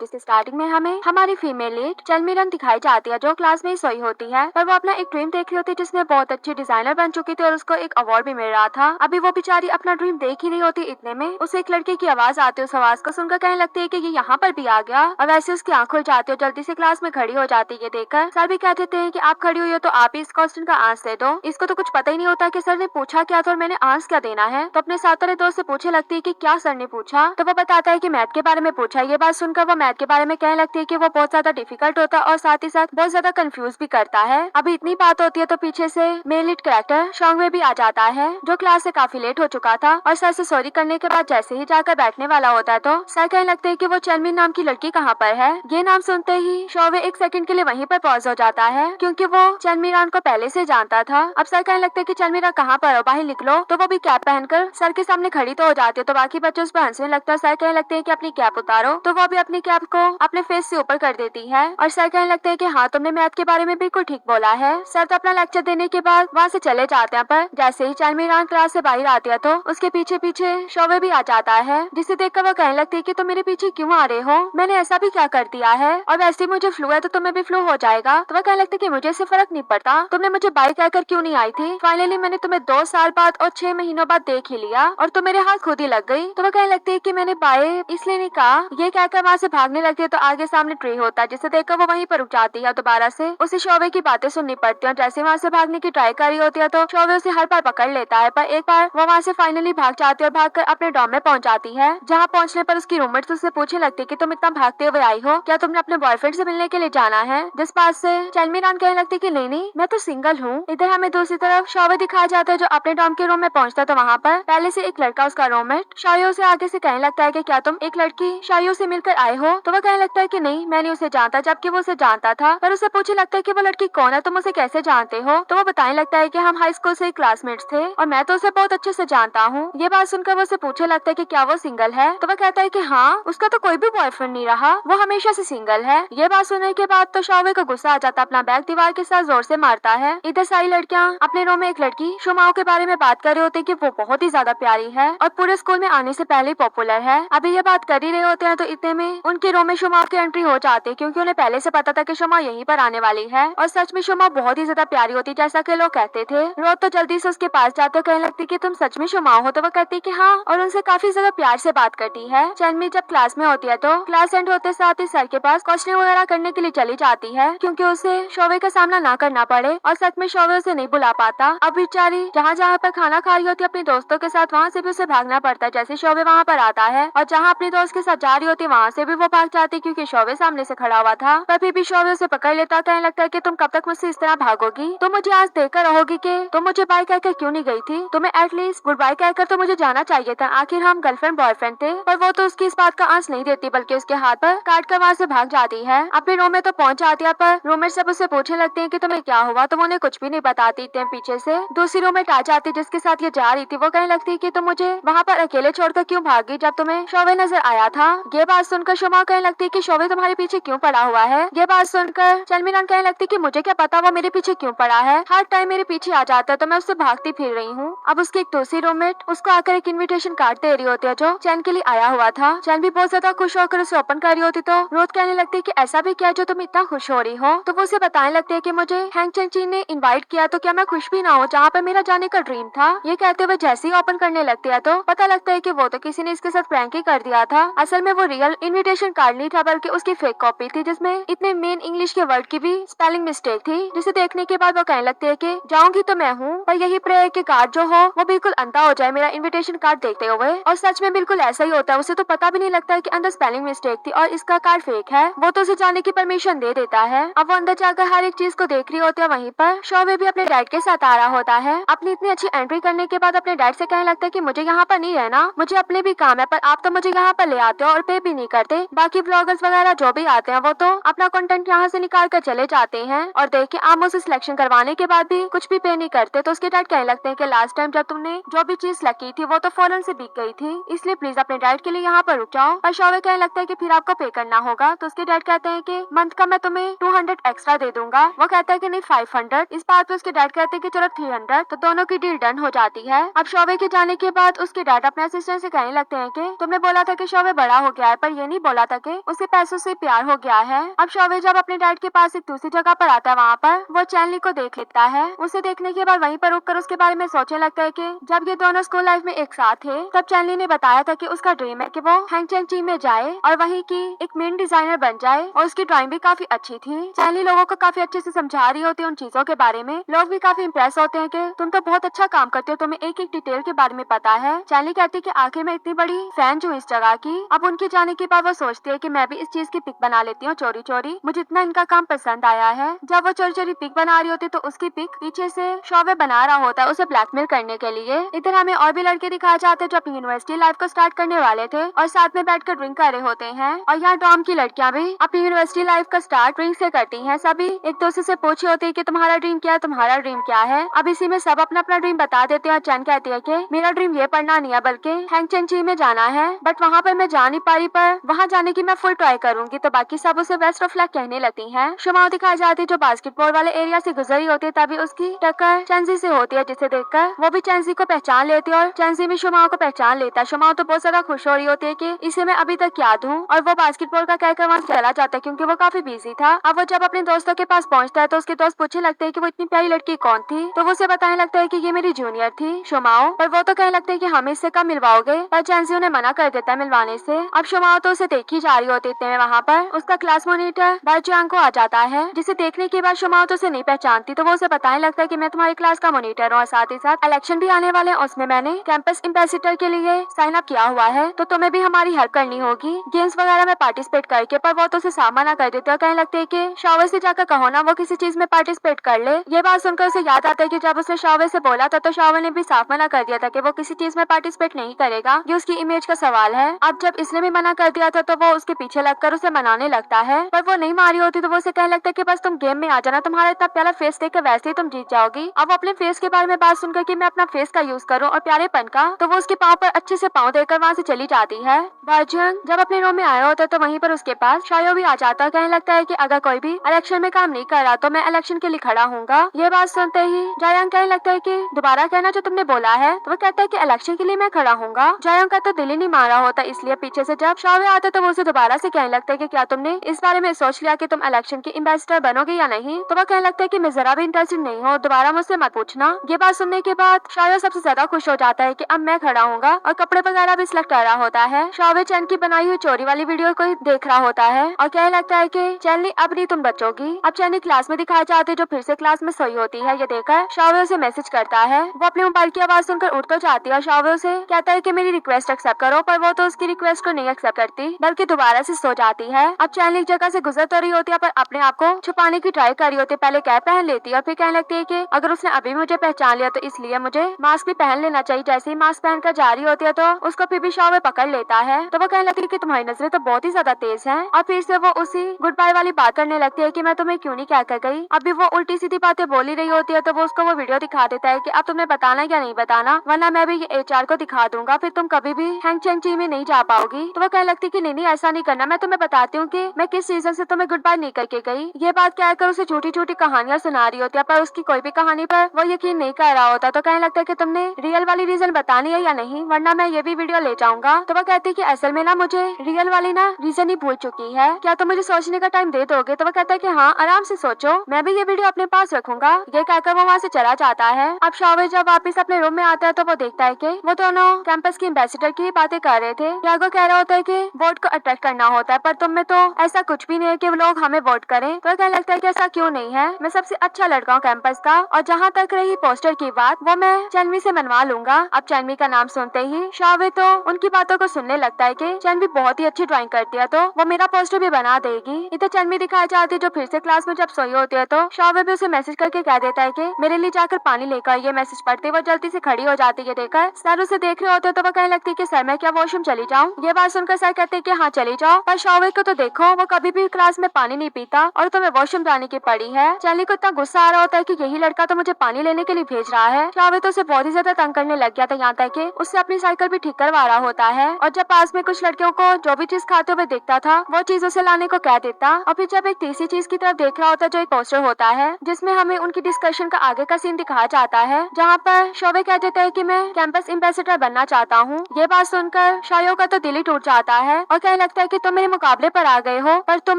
जिसकी स्टार्टिंग में हमें हमारी फीमेल लीड चलमीरन दिखाई जाती है जो क्लास में ही सोई होती है, पर वो अपना एक ड्रीम देख रही होती है जिसमें बहुत अच्छी डिजाइनर बन चुकी थी और उसको एक अवार्ड भी मिल रहा था। अभी वो बेचारी अपना ड्रीम देख ही रही होती, इतने में उसे एक लड़के की आवाज आती है। उस आवाज को सुनकर कहने लगती है कि ये यहाँ पर भी आ गया, और वैसे उसकी आंख खुल जाती है और जल्दी से क्लास में खड़ी हो जाती है। ये देखकर सर भी कह देते हैं कि आप खड़ी हुई हो तो आप ही इस क्वेश्चन का आंसर दे दो। इसको तो कुछ पता ही नहीं होता कि सर ने पूछा क्या था और मैंने आंसर क्या देना है, तो अपने साथ वाले दोस्त से पूछने लगती है कि क्या सर ने पूछा, तो वो बताता है कि मैथ के बारे में पूछा। ये बात सुनकर वो मैथ के बारे में कहने लगती है कि वो बहुत ज्यादा डिफिकल्ट होता है और साथ ही साथ बहुत ज्यादा कंफ्यूज भी करता है। अभी इतनी बात होती है तो पीछे से मेन लीड कैरेक्टर शॉन्ग भी आ जाता है जो क्लास से काफी लेट हो चुका था, और सर से सॉरी करने के बाद जैसे ही जाकर बैठने वाला होता है तो सर कहने लगते हैं कि वो चनमिन नाम की लड़की कहाँ पर है। ये नाम सुनते ही शौवे एक सेकंड के लिए वहीं पर पॉज हो जाता है क्योंकि वो चनमीरान को पहले से जानता था। अब सर कहने लगते हैं कि चनमीरा कहाँ पर हो, बाहर निकलो, तो वो भी कैप पहनकर सर के सामने खड़ी तो हो जाती है। तो बाकी बच्चे उस पर हंसने लगता है। सर कहने लगते हैं कि अपनी कैप उतारो, तो वो भी अपनी कैप को अपने फेस से ऊपर कर देती है और सर कहने लगते हैं कि हाँ तुमने मैथ के बारे में बिल्कुल ठीक बोला है। सर तो अपना लेक्चर देने के बाद वहाँ से चले जाते हैं, पर जैसे ही चनमीरान क्लास से बाहर आती है तो उसके पीछे पीछे शौवे भी आ जाता है, जिसे देखकर वो कहने लगती है कि तुम मेरे पीछे क्यों आ रहे हो, मैंने ऐसा भी क्या कर दिया है, और वैसे ही मुझे फ्लू है तो तुम्हें भी फ्लू हो जाएगा। तो वह कहने लगती है कि मुझे इससे फर्क नहीं पड़ता, तुमने मुझे बाय कहकर क्यों नहीं आई थी, फाइनली मैंने तुम्हें 2 साल बाद और 6 महीनों बाद देख ही लिया और तुम मेरे हाथ खुद ही लग गई। तो वह कहने लगती है कि मैंने बाय इसलिए नहीं कहा। ये कहकर वहाँ से भागने लगती है तो आगे सामने ट्री होता है जिसे देखकर वो वहीं पर रुक जाती है। दोबारा से उसे शौवे की बातें सुननी पड़ती है और जैसे वहाँ से भागने की ट्राई कर रही होती है तो शौवे उसे हर बार पकड़ लेता है, पर एक बार वो वहाँ से फाइनली भाग जाती है और भागकर अपने डॉर्म में पहुंच जाती है। जहाँ पहुंचने पर उसकी रूममेट उससे पूछने लगती है कि तुम इतना भागते हुए आई हो, क्या तुमने अपने बॉयफ्रेंड से मिलने के लिए जाना है, जिस बात से चनमीरान कहने लगती है कि नहीं नहीं मैं तो सिंगल हूँ। इधर हमें दूसरी तरफ शौवे दिखाया जाता है जो अपने डॉर्म के रूम में पहुंचता है तो वहाँ पर पहले से एक लड़का उसका रूममेट शायू से आगे से कहने लगता है कि क्या तुम एक लड़की शायू से मिलकर आए हो, तो वह कहने लगता है कि नहीं मैं नहीं उसे जानता, जबकि वो उसे जानता था। पर उसे पूछने लगता है कि वो लड़की कौन है, तुम उसे कैसे जानते हो, तो वो बताने लगता है कि हम हाई स्कूल से क्लासमेट्स थे और मैं तो उसे बहुत अच्छे से जानता हूँ। ये बात सुनकर वो उसे पूछने लगता है कि क्या वो सिंगल है, तो वह कहता है कि हाँ उसका तो कोई भी बॉयफ्रेंड नहीं रहा, वो हमेशा से सिंगल है। ये बात सुनने के बाद तो शौवे को गुस्सा आ जाता, अपना बैग दीवार के साथ जोर से मारता है। इधर सारी लड़कियां अपने रूम में एक लड़की शुमाओ के बारे में बात कर रहे होते कि वो बहुत ही ज्यादा प्यारी है और पूरे स्कूल में आने से पहले पॉपुलर है। अभी ये बात कर ही रहे होते हैं तो इतने में उनके रूम में शुमाओ की एंट्री हो जाती है क्योंकि उन्हें पहले से पता था कि शुमाओ यहीं पर आने वाली है और सच में शुमाओ बहुत ही ज्यादा प्यारी होती जैसा कि लोग कहते थे। रोज तो जल्दी से उसके पास जाते कहने लगती कि तुम सच में शुमाओ हो, तो वो कहती कि हाँ और उनसे काफी ज्यादा प्यार से बात करती है। चनमी जब क्लास में होती है तो क्लास एंड होते साथ ही सर के पास क्वेश्चन वगैरह करने के लिए चली जाती है क्योंकि उसे शौवे का सामना ना करना पड़े और सच में शौवे उसे नहीं बुला पाता। अब बेचारी जहाँ जहाँ पर खाना खा रही होती है अपने दोस्तों के साथ, वहाँ से भी उसे भागना पड़ता है जैसे शौवे वहाँ पर आता है, और जहाँ अपने दोस्त के साथ जा रही होती है वहाँ से भी वो भाग जाती है क्योंकि शौवे सामने से खड़ा हुआ था। पर फिर भी शौवे उसे पकड़ लेता, कहने लगता है कि तुम कब तक मुझसे इस तरह भागोगी, तुम मुझे आज देखकर रहोगी कि तुम मुझे बाय कहकर क्यों नहीं गई थी, तुम्हें एटलीस्ट गुड बाय कहकर तो मुझे जाना चाहिए था, आखिर हम गर्लफ्रेंड बॉयफ्रेंड थे। पर वो तो उसकी इस बात का आंस नहीं देती बल्कि उसके हाथ पर काट कर वहाँ से भाग जाती है। अपने रूम में तो पहुंच जाती है पर रूममेट सब उससे पूछने लगते हैं कि तुम्हें क्या हुआ, तो उन्हें कुछ भी नहीं बताती। इतने पीछे से दूसरी रूममेट आ जाती जिसके साथ ये जा रही थी, वो कहने लगती है कि तुम मुझे वहाँ पर अकेले छोड़कर क्यों भागी जब तुम्हें शौवे नजर आया था। ये बात सुनकर शुमा कहने लगती है कि शौवे तुम्हारे पीछे क्यों पड़ा हुआ है। ये बात सुनकर चनमीरान कहने लगती है कि मुझे क्या पता वो मेरे पीछे क्यों पड़ा है, हर टाइम मेरे पीछे आ जाता है तो मैं उससे भागती फिर रही हूँ। अब उसकी एक दूसरी रूममेट उसको आकर एक इन्विटेशन कार्ड दे रही होती है जो चैन के लिए आया हुआ था। चैन भी बहुत ज्यादा खुश होकर उसे ओपन कर रही होती तो रोज कहने लगती है कि ऐसा भी क्या जो तुम इतना खुश हो रही हो, तो वो उसे बताने लगती है कि मुझे हैंग चेंची ने इनवाइट किया तो क्या मैं खुश भी ना हो जहाँ पर मेरा जाने का ड्रीम था। ये कहते हुए जैसे ही ओपन करने लगती है तो पता लगता है कि वो तो किसी ने इसके साथ प्रैंक ही कर दिया था। असल में वो रियल इन्विटेशन कार्ड नहीं था बल्कि उसकी फेक कॉपी थी जिसमें इतने मेन इंग्लिश के वर्ड की भी स्पेलिंग मिस्टेक थी, जिसे देखने के बाद वो कहने लगती है कि जाऊंगी तो मैं हूँ पर यही प्रेयर के कार्ड जो हो वो बिल्कुल अंधा हो जाए मेरा इन्विटेशन कार्ड देखते हुए। और सच में बिल्कुल ऐसा ही होता है, उसे तो पता भी नहीं लगता है कि अंदर स्पेलिंग मिस्टेक थी और इसका कार्ड फेक है। वो तो उसे जाने की परमिशन दे देता है। अब वो अंदर जाकर हर एक चीज को देख रही होती है। वहीं पर शौवे भी अपने डैड के साथ आ रहा होता है। अपनी इतनी अच्छी एंट्री करने के बाद अपने डैड से कहने लगता है कि मुझे यहाँ पर नहीं रहना, मुझे अपने भी काम है, पर आप तो मुझे यहाँ पर ले आते हो और पे भी नहीं करते। बाकी ब्लॉगर्स वगैरह जो भी आते हैं वो तो अपना कंटेंट यहाँ से निकाल कर चले जाते हैं और देखिए आप मुझसे सिलेक्शन करवाने के बाद भी कुछ भी पे नहीं करते। तो उसके डैड कहने लगते हैं कि लास्ट टाइम जब तुमने जो भी चीज सेलेक्ट की थी वो तो फौरन से बिक गई थी, इसलिए प्लीज अपने डैड के लिए यहाँ पर रुक जाओ। और शौवे कहने लगता है कि फिर आपको पे करना होगा। तो उसके डैड कहते हैं कि मंथ का मैं तुम्हें 200 एक्स्ट्रा दे दूंगा। वो कहता है कि नहीं 500। इस बात पे उसके डैड कहते हैं कि चलो 300। तो दोनों की डील डन हो जाती है। अब शौवे के जाने के बाद उसके डैड अपने असिस्टेंट से कहने लगते हैं कि तुमने बोला था कि शौवे बड़ा हो गया है पर ये नहीं बोला था कि उसे पैसों से प्यार हो गया है। अब शौर्य जब अपने डैड के पास एक दूसरी जगह पर आता है, वहाँ पर वो चैनली को देख लेता है। उसे देखने के बाद वहीं पर रुककर उसके बारे में सोचने लगता है कि जब ये दोनों स्कूल लाइफ में एक साथ थे, तब चैनली ने बताया था कि उसका ड्रीम है कि वो हैंगचैंग टीम में जाए और वहीं की एक मेन डिजाइनर बन जाए, और उसकी ड्राइंग भी काफी अच्छी थी। चैनली लोगों को काफी अच्छे से समझा रही होती है उन चीजों के बारे में। लोग भी काफी इंप्रेस होते हैं कि तुम तो बहुत अच्छा काम करते हो, तुम्हें एक एक डिटेल के बारे में पता है। चैनली कहती है कि आखिर मैं इतनी बड़ी फैन हूँ इस जगह की। अब उनके जाने के बाद वो सोचती है कि मैं भी इस चीज की पिक बना लेती हूँ चोरी चोरी, मुझे इतना इनका काम पसंद आया है। जब वो चोरी चोरी पिक बना रही होती तो उसकी पिक पीछे से शौर्य बना रहा होता है उसे ब्लैकमेल करने के लिए। इधर हमें और भी लड़के दिखाए जाते हैं जो अपनी यूनिवर्सिटी लाइफ को स्टार्ट करने वाले थे और साथ में बैठकर ड्रिंक कर रहे होते हैं। और यहाँ डॉम की लड़कियां भी अपनी यूनिवर्सिटी लाइफ का स्टार्ट ड्रिंक से करती हैं। सभी एक दूसरे से पूछे होते हैं कि तुम्हारा ड्रीम क्या है, तुम्हारा ड्रीम क्या है। अब इसी में सब अपना अपना ड्रीम बता देते हैं और चैन कहती है कि मेरा ड्रीम ये पढ़ना नहीं है बल्कि हैंगचैंग टीम में जाना है, बट वहाँ पर मैं जा नहीं पा रही, पर वहाँ जाने की मैं फुल ट्राई करूंगी। तो बाकी सब उसे बेस्ट ऑफ लक कहने लगती हैं। शुमाओ दिखाई जाती है जो बास्केटबॉल वाले एरिया से गुजरी होती है, तभी उसकी टक्कर चैंजी से होती है, जिसे देखकर वो भी चैंजी को पहचान लेती है और चैंजी भी शुमाओ को पहचान लेता है। शुमाओ तो बहुत ज्यादा खुश हो रही होती है कि इसे मैं अभी तक याद हूँ, और वो बास्केटबॉल का कहकर वहाँ चला जाता है क्योंकि वो काफी बिजी था। अब वो जब अपने दोस्तों के पास पहुँचता है तो उसके दोस्त पूछने लगते हैं कि वो इतनी प्यारी लड़की कौन थी, तो वो उसे बताने लगता है कि ये मेरी जूनियर थी शुमाओ, पर वो तो कहने लगते हैं कि हम इससे कब मिलवाओगे, पर चैंजी उन्हें मना कर देता है मिलवाने से। अब शुमाओ तो उसे देखी जा रही होती है, इतने में वहाँ पर उसका क्लास मॉनिटर बाइजियांग को आ जाता है, जिसे देखने के बाद शुमाओ तो उसे नहीं पहचानती, तो वो उसे बताने लगता है कि मैं तुम्हारी क्लास का मॉनिटर हूँ और साथ ही साथ इलेक्शन भी आने वाले हैं, उसमें मैंने कैंपस एम्बेसडर के लिए साइन अप किया हुआ है, तो तुम्हें भी हमारी हेल्प करनी होगी गेम्स वगैरह में पार्टिसिपेट करके। पर वो तो उसे साफ मना कर देते हैं, कहने लगते हैं कि शौर्य से जाकर कहो ना वो किसी चीज में पार्टिसिपेट कर ले। ये बात सुनकर उसे याद आता है कि जब उसने शौर्य से बोला था तो शौर्य ने भी साफ मना कर दिया था कि वो किसी चीज में पार्टिसिपेट नहीं करेगा, ये उसकी इमेज का सवाल है। अब जब इसने भी मना कर दिया था तो वो उसके पीछे लगकर उसे मनाने लगता है, पर वो नहीं मारी होती तो वो उसे कहने लगता है कि बस तुम गेम में आ जाना, तुम्हारा इतना प्यारा फेस देखकर वैसे ही तुम जीत जाओगी। अब अपने फेस के बारे में बात सुनकर कि मैं अपना फेस का यूज करूं और प्यारेपन का, तो वो उसके पाँव पर अच्छे से पाँव देकर वहाँ से चली जाती है। बाइजियांग जब अपने रूम में आया होता है तो वहीं पर उसके पास शायो भी आ जाता है, कहने लगता है कि अगर कोई भी इलेक्शन में काम नहीं कर रहा तो मैं इलेक्शन के लिए खड़ा हूँगा। ये बात सुनते ही जायांग कहने लगता है कि दोबारा कहना जो तुमने बोला है, तो वो कहता है कि इलेक्शन के लिए मैं खड़ा हूँगा। जायांग का तो दिल ही नहीं मारा होता, इसलिए पीछे से जब शायो आता है तो वो उसे दोबारा से कहने लगता है कि क्या तुमने इस बारे में सोच लिया कि तुम इलेक्शन के एम्बेसडर बनोगे या नहीं, तो वो कहने लगता है कि मैं जरा भी इंटरेस्टेड नहीं हूँ, दोबारा मुझसे मत पूछना। ये बात सुनने के बाद शायो सबसे ज्यादा खुश हो जाता है कि अब मैं खड़ा हूँगा, और कपड़े वगैरह भी सिलेक्ट कर रहा होता है। शायो चैन की बनाई हुई चोरी वाली वीडियो को देख रहा होता है और कहने लगता है कि चैनली अब नहीं तुम बचोगी। अब चैनली क्लास में दिखाई जाती है जो फिर से क्लास में सोई होती है। ये देखकर शायो उसे मैसेज करता है, वो अपने मोबाइल की आवाज सुनकर उठ तो जाती है और शायो से कहता है कि मेरी रिक्वेस्ट एक्सेप्ट करो, पर वो तो उसकी रिक्वेस्ट को नहीं एक्सेप्ट करती बल्कि दोबारा से सो जाती है। अब चैनली एक जगह से गुजर तो रही होती है पर अपने आप को छुपाने की ट्राई कर रही होती है। पहले कैप पहन लेती है और फिर कहने लगती है कि अगर उसने अभी मुझे पहचान लिया तो इसलिए मुझे मास्क भी पहन लेना चाहिए। जैसे ही मास्क पहनकर जा रही होती है तो उसको फिर भी शायो पकड़ लेता है, तो वो कहने लगती है कि तुम्हारी नजरें तो बहुत ही ज्यादा तेज हैं, और फिर से वो उसी गुड बाय वाली बात करने लगती है कि मैं तुम्हें क्यों नहीं कह कर गई। अभी वो उल्टी सीधी बातें बोल ही रही होती है तो वो उसको वो वीडियो दिखा देता है कि अब तुम्हें बताना या नहीं बताना, वरना मैं भी ये एचआर को दिखा दूंगा, फिर तुम कभी भी हैंगचैंग टीम में नहीं जा पाओगी। तो वो कहने लगती है कि नहीं ऐसा नहीं करना, मैं तुम्हें बताती हूँ कि मैं किस रीजन से तुम्हें गुड बाय नहीं करके गई। ये बात कहकर उसे छोटी छोटी कहानियां सुना रही होती है, पर उसकी कोई भी कहानी पर वो यकीन नहीं कर रहा होता। तो कहने लगता है कि तुमने रियल वाली रीजन बतानी है या नहीं, वरना मैं ये भी वीडियो ले जाऊंगा। तो वो कहती है कि असल में ना मुझे रियल वाली ना रीजन ही भूल चुकी है, क्या तुम मुझे सोचने का टाइम दे दोगे। तो वो कहता है कि हाँ आराम से सोचो, मैं भी ये वीडियो अपने पास रखूंगा। ये कहकर वो वहाँ से चला जाता है। अब शावे जब वापस अपने रूम में आता है तो वो देखता है कि वो दोनों कैंपस की एम्बेसडर की बातें कर रहे थे। यागो कह रहा होता है कि वोट को अट्रैक्ट करना होता है, पर तुम में तो ऐसा कुछ भी नहीं है कि वो लोग हमें वोट करें। तो कहने लगता है कि ऐसा क्यों नहीं है, मैं सबसे अच्छा लड़का हूँ कैंपस का, और जहाँ तक रही पोस्टर की बात वो मैं चैनवी से मनवा लूंगा। अब चैनवी का नाम सुनते ही शावे तो उनकी बातों को सुनने लगता है कि चैनवी बहुत ही अच्छी ड्राइंग करती है तो वो मेरा पोस्टर भी बना देगी। इधर चैनवी दिखाई जाती है जो फिर से क्लास में जब सोई होती है तो शावे भी उसे मैसेज करके कह देता है कि मेरे लिए जाकर पानी लेकर। ये मैसेज पढ़ते वो जल्दी से खड़ी हो जाती है। देखकर सर उसे देख रहे होते हैं तो वो कहने लगती है कि सर मैं क्या वॉशरूम चली जाऊँ। ये बात सुनकर सर कहते हैं कि हाँ चली जाओ, पर शावे को तो देखो वो कभी भी क्लास में पानी नहीं पीता और तुम्हें वॉशरूम जाने की पड़ी है। चैनली को इतना गुस्सा आ रहा होता है कि यही लड़का तो मुझे पानी लेने के लिए भेज रहा है। शावे तो उसे बहुत ही ज्यादा तंग करने लग गया था, यहाँ तक कि उससे अपनी साइकिल भी ठीक करवा रहा होता है, और जब पास में कुछ लड़कियों को जो भी चीज खाते हुए देखता था वो चीज उसे लाने को कह देता। और फिर जब एक तीसरी चीज की तरफ देख रहा होता है जो एक पोस्टर होता है जिसमें हमें उनकी डिस्कशन का आगे का सीन दिखाया जाता है, जहाँ पर शोबे कह देता है कि मैं कैंपस एम्बेसडर बनना चाहता हूँ। ये बात सुनकर शायो का तो दिल ही टूट जाता है और कहने लगता है कि तुम मेरे मुकाबले पर आ गए हो, पर तुम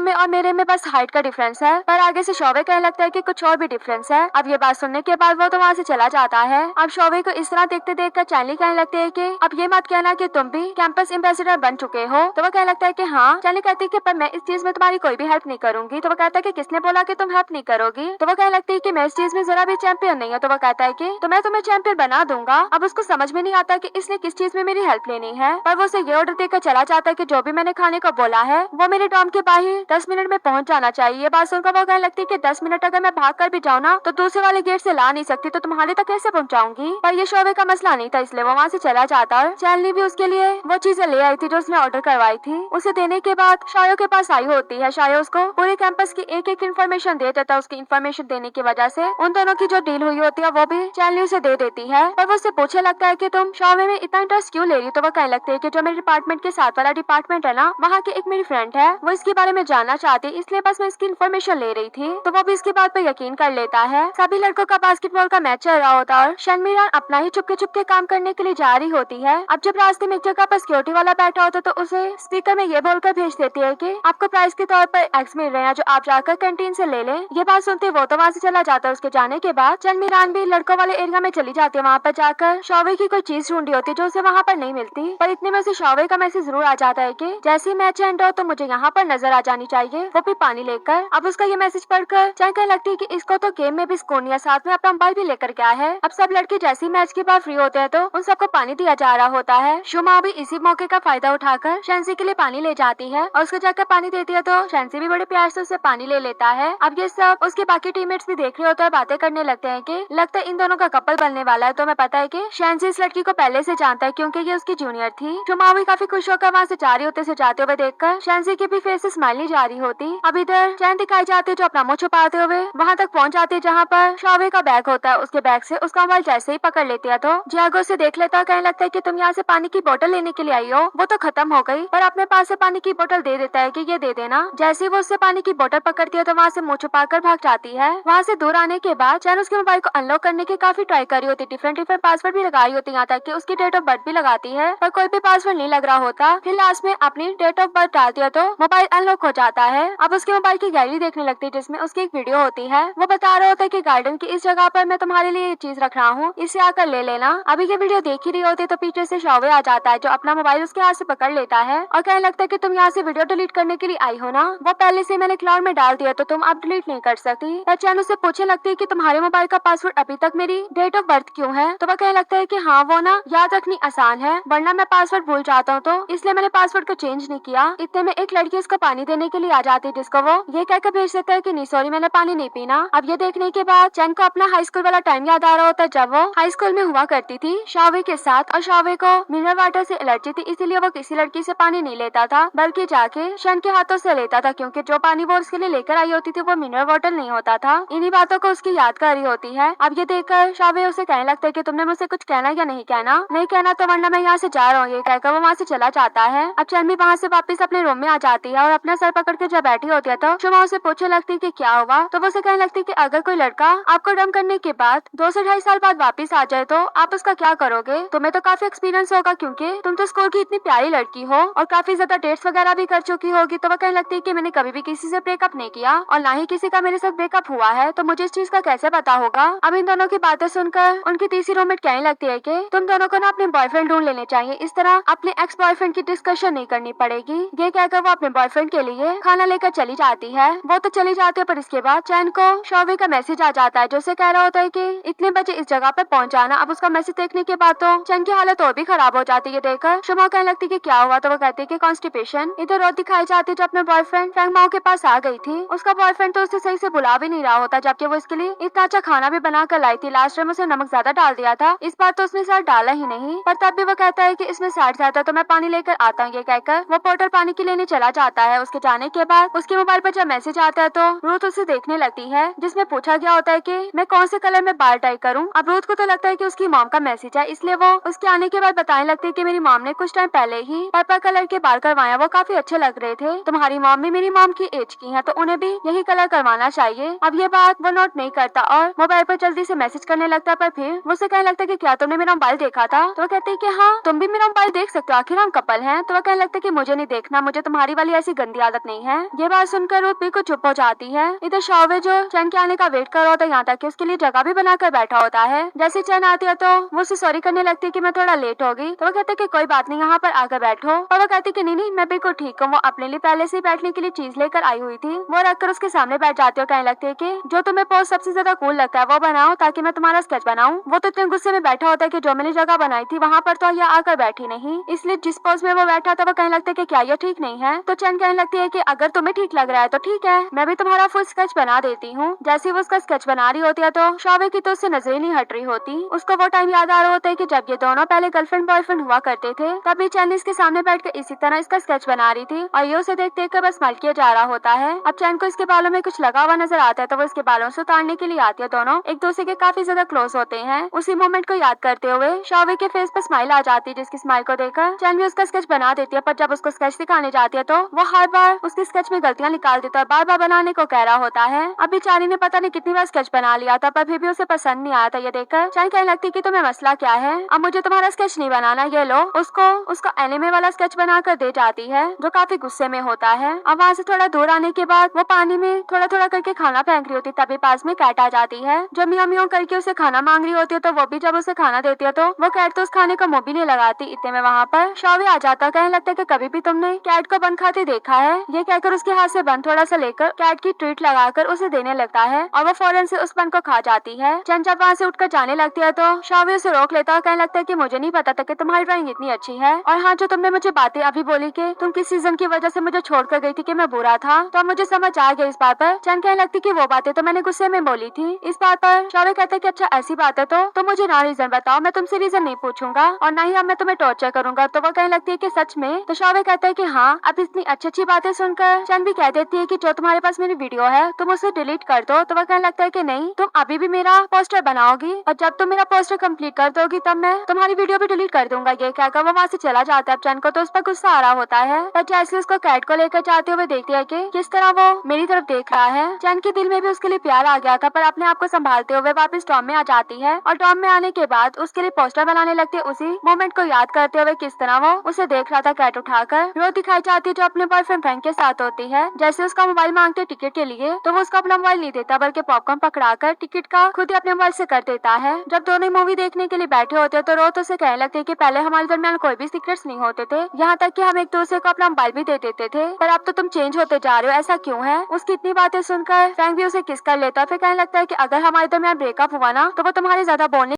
में और मेरे में बस हाइट का डिफरेंस है। पर आगे से शौवे कहने लगता है कि कुछ और भी डिफरेंस है। अब ये बात सुनने के बाद वो तो वहाँ से चला जाता है। अब शौवे को इस तरह देखते देख कर चैनली कहने लगती है कि अब ये मत कहना कि तुम भी कैंपस एम्बेसडर बन चुके हो। तो वो कहने लगता है कि हाँ। चैनली कहती है कि पर मैं इस चीज में तुम्हारी कोई भी हेल्प नहीं करूंगी। तो वो कहता है कि किसने बोला कि तुम हेल्प नहीं करोगी। तो वो कहने लगती है कि मैं इस चीज में जरा भी चैंपियन नहीं हूँ। तो वो कहता है कि तो मैं तुम्हें चैंपियन बना दूंगा। अब उसको समझ में नहीं आता कि इसने किस चीज में मेरी हेल्प लेनी है, पर वो उसे ये ऑर्डर देकर चला जाता है कि जो भी मैंने खाने को बोला है वो मेरे डॉम के बाहर 10 मिनट में पहुंच जाना चाहिए। बात सुनकर वो कहने लगती है कि 10 मिनट अगर मैं भाग कर भी जाऊँ ना तो दूसरे वाले गेट से ला नहीं सकती, तो तुम्हारे तक कैसे पहुंचाऊंगी। पर ये शोवे का मसला नहीं था, इसलिए वो वहाँ से चला जाता और चैनली भी उसके लिए वो चीजें ले आई थी जो उसने ऑर्डर करवाई थी। उसे देने के बाद शायो के पास आई होती है। शायो उसको पूरे कैंपस की एक एक इन्फॉर्मेशन दे देता है। उसकी इन्फॉर्मेशन देने की वजह से उन दोनों की जो डील हुई होती है वो भी चैनली उसे दे देती है। पर वो उससे पूछने लगता है कि तुम शोवे में इतना इंटरेस्ट क्यों ले रही हो। तो वो कहने लगती है कि जो मेरे डिपार्टमेंट के साथ वाला डिपार्टमेंट है ना, वहाँ की एक मेरी फ्रेंड है, वो इसके बारे में जानना चाहती है, इसलिए बस मैं इसकी इन्फॉर्मेशन ले रही थी। तो वो भी इसकी बात पे यकीन कर लेता है। सभी लड़कों का बास्केटबॉल का मैच चल रहा होता है और शर्मिरान अपना ही चुपके चुपके काम करने के लिए जा रही होती है। अब जब रास्ते में एक जगह पर सिक्योरिटी वाला बैठा होता है तो उसे स्पीकर में ये बोलकर भेज देती है कि आपको प्राइस के तौर पर एग्स मिल रहे हैं जो आप जाकर कैंटीन से ले लें। ये बात सुनते वो तो वहाँ से चला जाता है। उसके जाने के बाद शर्मिरान भी लड़कों वाले एरिया में चली जाती है। वहाँ पर जाकर शौवे की कोई चीज ढूंढी होती है जो उसे वहाँ पर नहीं मिलती, पर इतने में से शौवे का मैसेज जरूर आ जाता है कि जैसे ही मैच एंड हो तो मुझे यहाँ पर नजर आ जानी चाहिए, वो भी पानी लेकर। अब उसका ये मैसेज पढ़कर चाहे कहने लगती है कि इसको तो गेम में भी सुकून है, साथ में अपना मोबाइल भी लेकर गया है। अब सब लड़के जैसे ही मैच के बाद फ्री होते हैं तो उन सबको पानी दिया जा रहा होता है। शुमा भी इसी मौके का फायदा उठाकर शैंसी के लिए पानी ले जाती है और उसको जाकर पानी देती है तो शैंसी भी बड़े प्यार से उससे पानी ले लेता है। अब ये सब उसके बाकी टीममेट्स भी देख रहे होते हैं, बातें करने लगते हैं कि लगता है इन दोनों का कपल बनने वाला है। तो मैं पता है कि शैंसी इस लड़की को पहले से जानता है क्योंकि ये उसकी जूनियर थी। शुमा भी काफी खुश होकर वहाँ से जा रही होते, से जाते हुए देखकर शैंसी की भी फेस से स्माइल नहीं जा रही होती। अब इधर चैन दिखाई जाती है जो अपना मुँह छुपाते हुए वहाँ तक पहुँच जाती है जहाँ पर शौवे का बैग होता है। उसके बैग से उसका मोबाइल जैसे ही पकड़ लेती है तो जियागो से देख लेता है। कहने लगता है कि तुम यहाँ से पानी की बोतल लेने के लिए आई हो, वो तो खत्म हो गई, पर अपने पास से पानी की बोतल दे देता है कि ये दे देना। जैसे ही वो उससे पानी की बोतल पकड़ती है तो वहाँ से मुँह छुपाकर भाग जाती है। वहाँ से दूर आने के बाद चैन उसके मोबाइल को अनलॉक करने की काफी ट्राई करी होती, डिफरेंट पासवर्ड भी लगाई होती, यहाँ तक कि उसकी डेट ऑफ बर्थ भी लगाती है, पर कोई भी पासवर्ड नहीं लग रहा होता। फिर लास्ट में अपनी डेट ऑफ बर्थ डालती है तो मोबाइल अनलॉक हो जाता है। अब उसके मोबाइल की गैलरी देखने लगती है जिसमें उसकी एक वीडियो होती है। वो बता रहा होता है कि गार्डन की इस जगह पर मैं तुम्हारे लिए ये चीज रख रहा हूँ, इसे आकर ले लेना। अभी ये वीडियो देख ही रही होती है तो पीछे से शौवे आ जाता है जो अपना मोबाइल उसके हाथ से पकड़ लेता है और कहने लगता है कि तुम यहाँ से वीडियो डिलीट करने के लिए आई हो ना, वो पहले से मैंने क्लाउड में डाल दिया तो तुम अब डिलीट नहीं कर सकती। चैन उससे पूछने लगती है कि तुम्हारे मोबाइल का पासवर्ड अभी तक मेरी डेट ऑफ बर्थ क्यों है। तो वह कहने लगता है कि हाँ वो ना याद रखनी आसान है, वरना मैं पासवर्ड भूल जाता हूँ तो इसलिए मैंने पासवर्ड को चेंज नहीं किया। इतने में एक लड़की उसको पानी देने के लिए आ जाती है जिसको वो ये कहकर भेज देता है कि नहीं सॉरी मैंने पानी नहीं पीना। अब ये देखने के बाद चैन को अपना हाई स्कूल वाला टाइम याद आ रहा होता है जब वो हाई स्कूल में हुआ करती थी शौवे के साथ, और शौवे को मिनरल वाटर से एलर्जी थी, इसीलिए वो किसी लड़की से पानी नहीं लेता था बल्कि जाके शन के हाथों से लेता था, क्योंकि जो पानी वो उसके लिए लेकर आई होती थी वो मिनरल वाटर नहीं होता था। इन्हीं बातों को उसकी याद कर रही होती है। अब ये देखकर शौवे उसे कहने लगता है कि तुमने मुझसे कुछ कहना या नहीं कहना, नहीं कहना तो वरना मैं यहाँ से जा रहा हूँ, ये कहकर वो वहाँ से चला जाता है। अब चैन भी वहाँ से वापस अपने रूम में आ जाती है और अपना सर पकड़ के जब बैठी होती है तो शुमा उसे पूछने लगती है कि क्या हुआ। तो वो उसे कहने लगती है कि अगर कोई लड़का आपको डम करने के बाद 2 से 2.5 साल बाद वापस आ जाए तो आप उसका क्या करोगे। तुम्हें तो काफी एक्सपीरियंस होगा क्योंकि तुम तो स्कूल की इतनी प्यारी लड़की हो और काफी ज्यादा डेट्स वगैरह भी कर चुकी होगी। तो वो कहने लगती है कि मैंने कभी भी किसी से ब्रेकअप नहीं किया और ना ही किसी का मेरे साथ ब्रेकअप हुआ है, तो मुझे इस चीज का कैसे पता होगा। अब इन दोनों की बातें सुनकर उनकी तीसरी रूममेट कहने लगती है कि तुम दोनों को ना अपने बॉयफ्रेंड ढूंढ लेने चाहिए, इस तरह अपने एक्स बॉयफ्रेंड की डिस्कशन नहीं करनी पड़ेगी। ये कहकर वो अपने बॉयफ्रेंड के लिए खाना लेकर चली जाती है। वो तो चली जाती है पर इसके बाद चैन को शौवे का मैसेज आ जाता है जो उसे कह रहा होता है कि इतने बजे इस जगह पर पहुंच जाना। अब उसका मैसेज देखने के बाद तो चैन की हालत और भी खराब हो जाती है। देखकर शुमा कहने लगती है कि क्या हुआ। तो वो कहती है कि कॉन्स्टिपेशन। इधर रोज दिखाई जाती है जो अपने बॉयफ्रेंड फ्रैंक माओ के पास आ गई थी। उसका बॉयफ्रेंड तो उसे सही से बुला भी नहीं रहा होता, जबकि वो इसके लिए इतना अच्छा खाना भी बना कर लाई थी। लास्ट टाइम उसे नमक ज्यादा डाल दिया था, इस बार तो उसने सर डाला ही नहीं, पर तब भी वो कहता है कि इसमें सैड ज्यादा तो मैं पानी लेकर आता हूँ। ये कहकर वो पोर्टर पानी की लेने चला जाता है। उसके जाने के बाद उसके मोबाइल पर जब मैसेज आता है तो रूथ उसे देखने लगती है जिसमें पूछा गया होता है कि मैं कौन से कलर में बाल टाई करूँ। अब रूथ को तो लगता है कि उसकी मॉम का मैसेज है, इसलिए वो उसके आने के बाद बताने लगती है कि मेरी मॉम ने कुछ टाइम पहले ही पर्पल कलर के बाल करवाया, वो काफी अच्छे लग रहे थे। तुम्हारी मॉम भी मेरी मॉम की एज की है तो उन्हें भी यही कलर करवाना चाहिए। अब ये बात वो नोट नहीं करता और मोबाइल पर जल्दी से मैसेज करने लगता है, पर फिर वो उसे कहने लगता है कि क्या तुमने मेरा मोबाइल देखा था। तो वो कहते हैं कि हाँ तुम भी मेरा मोबाइल देख सकते हो, आखिर हम कपल हैं। तो वो कहने लगता है कि मुझे नहीं देखना, मुझे तुम्हारी वाली ऐसी गंदी आदत नहीं है। ये बात सुनकर रुथ बिल्कुल चुप हो जाती है। इधर शॉवे जो चैन के आने का वेट कर रहा होता है, यहाँ तक कि उसके लिए जगह भी बनाकर बैठा होता है। जैसे चैन आती है तो वो उसे सॉरी करने लगती है कि मैं थोड़ा लेट होगी, तो वो कहते कि कोई बात नहीं, यहाँ पर आकर बैठो। और वो कहती कि नहीं मैं बिल्कुल ठीक हूँ। वो अपने लिए पहले से बैठने के लिए चीज लेकर आई हुई थी, वो रखकर उसके सामने बैठ जाती है और कहने लगती है कि जो तुम्हें पोज सबसे ज्यादा कूल लगता है वो बनाओ ताकि मैं तुम्हारा स्केच बनाऊं। वो तो इतने गुस्से में बैठा होता है कि जो मैंने जगह बनाई थी वहाँ पर तो यह आकर बैठी नहीं, इसलिए जिस पोज में वो बैठा था वो कहने लगता है कि क्या ये ठीक नहीं है। तो चैन कहने लगती है कि अगर तुम्हें ठीक लग रहा है तो ठीक है, मैं भी तुम्हारा फुल स्केच बना देती हूँ। जैसे ही वो उसका स्केच बना रही होती है तो शॉवे की तो उससे नजरें नहीं हट रही होती। उसको वो टाइम याद आ रहा होता है कि जब ये दोनों पहले गर्लफ्रेंड बॉयफ्रेंड हुआ करते थे, तभी चैन इसके सामने बैठकर इसी तरह इसका स्केच बना रही थी और ये उसे देख देख कर बस स्माइल किया जा रहा होता है। अब चैन को इसके बालों में कुछ लगा हुआ नजर आता है तो वो इसके बालों से उतारने के लिए आती है। दोनों एक दूसरे के काफी ज्यादा क्लोज होते हैं। उसी मोमेंट को याद करते हुए शॉवे के फेस पर स्माइल आ जाती है, जिसकी स्माइल को देखकर चैन भी उसका स्केच बना देती है। पर जब उसको स्केच दिखाने जाती है तो वो हर बार उसके स्केच में गलतियां निकाल देता है, बार बार बनाने को कह रहा होता है। अब बेचारी ने पता नहीं कितनी बार स्केच बना लिया था पर फिर भी उसे पसंद नहीं आया था। ये देखकर चैन कहने लगती कि तुम्हें मसला क्या है, अब मुझे तुम्हारा स्केच नहीं बनाना, ये लो। उसको एनिमे वाला स्केच बनाकर दे जाती है, जो काफी गुस्से में होता है। अब वहाँ से थोड़ा दूर आने के बाद वो पानी में थोड़ा थोड़ा करके खाना फेंक रही होती, तभी पास में कैट आ जाती है जो मियाँ मियाँ करके उसे खाना मांग रही होती है। तो वो भी जब उसे खाना देती है तो वो कैट तो उस खाने को मुंह भी नहीं लगाती। इतने में वहाँ पर शॉवे आ जाता, कहने लगता है कि कभी भी तुमने कैट को बन खाते देखा है। ये कहकर उसके हाथ से बन थोड़ा सा लेकर कैट की ट्रीट लगाकर उसे देने लगता है और वो फौरन से उस बन को खा जाती है। चैन जब वहाँ से उठकर जाने लगती है तो शॉवे उसे रोक लेता है, कहने लगता है कि मुझे नहीं पता था कि तुम्हारी ड्राइंग इतनी अच्छी है, और हाँ जो तुमने मुझे बातें अभी बोली कि तुम किस सीजन की वजह से मुझे छोड़कर गई थी कि मैं बुरा था, तो मुझे समझ आ गया इस बात पर। चैन कहने लगती कि वो बातें तो मैंने गुस्से में बोली थी। इस बात पर शॉवे कहता है कि अच्छा ऐसी बात है तो मुझे ना रीजन बताओ, मैं तुमसे रीजन नहीं पूछूंगा और ना ही अब मैं तुम्हें टॉर्चर करूंगा। तो वो कहने लगती है कि सच में? तो शॉवे कहता है कि हाँ। अब इतनी अच्छी अच्छी बातें सुनकर चैन भी कह देती है कि जो तुम्हारे पास मेरी वीडियो है तुम उसे डिलीट कर दो। तो वो कहने लगता है कि नहीं, तुम अभी भी मेरा पोस्टर बनाओगी और जब तुम मेरा पोस्टर कंप्लीट कर दोगी तब मैं तुम्हारी वीडियो भी डिलीट कर दूंगा। ये कहकर वो वहाँ से चला जाता है। चैन को तो उस पर गुस्सा आ रहा होता है, पर जैसे उसको कैट को लेकर जाते हुए देखती है कि किस तरह वो मेरी तरफ देख रहा है। चैन के दिल में भी उसके लिए प्यार आ गया था, पर अपने आप को संभालते हुए वापस टॉम में आ जाती है और टॉम में आने के बाद उसके लिए पोस्टर बनाने लगती है, उसी मोमेंट को याद करते हुए किस तरह वो उसे देख रहा था कैट उठाकर। रोज दिखाई जाती है जो अपने बॉयफ्रेंड फ्रेंड के साथ होती है। जैसे उसका मोबाइल मांगते टिकट के लिए तो वो उसका अपना मोबाइल नहीं देता बल्कि पॉपकॉर्न पकड़ाकर टिकट का खुद ही अपने मोबाइल से कर देता है। जब दोनों मूवी देखने के लिए बैठे होते हैं तो रोज उसे कहने लगते हैं कि पहले हमारे दरमियान कोई भी सीक्रेट्स नहीं होते थे, यहाँ तक कि हम एक दूसरे को अपना मोबाइल भी दे देते थे, पर अब तो तुम चेंज होते जा रहे हो, ऐसा क्यों है? उसकी इतनी बातें सुनकर फ्रैंक भी उसे किस कर लेता है। फिर कहने लगता है कि अगर हमारे दरमियान ब्रेकअप हुआ ना तो वो तुम्हारे ज्यादा बोलने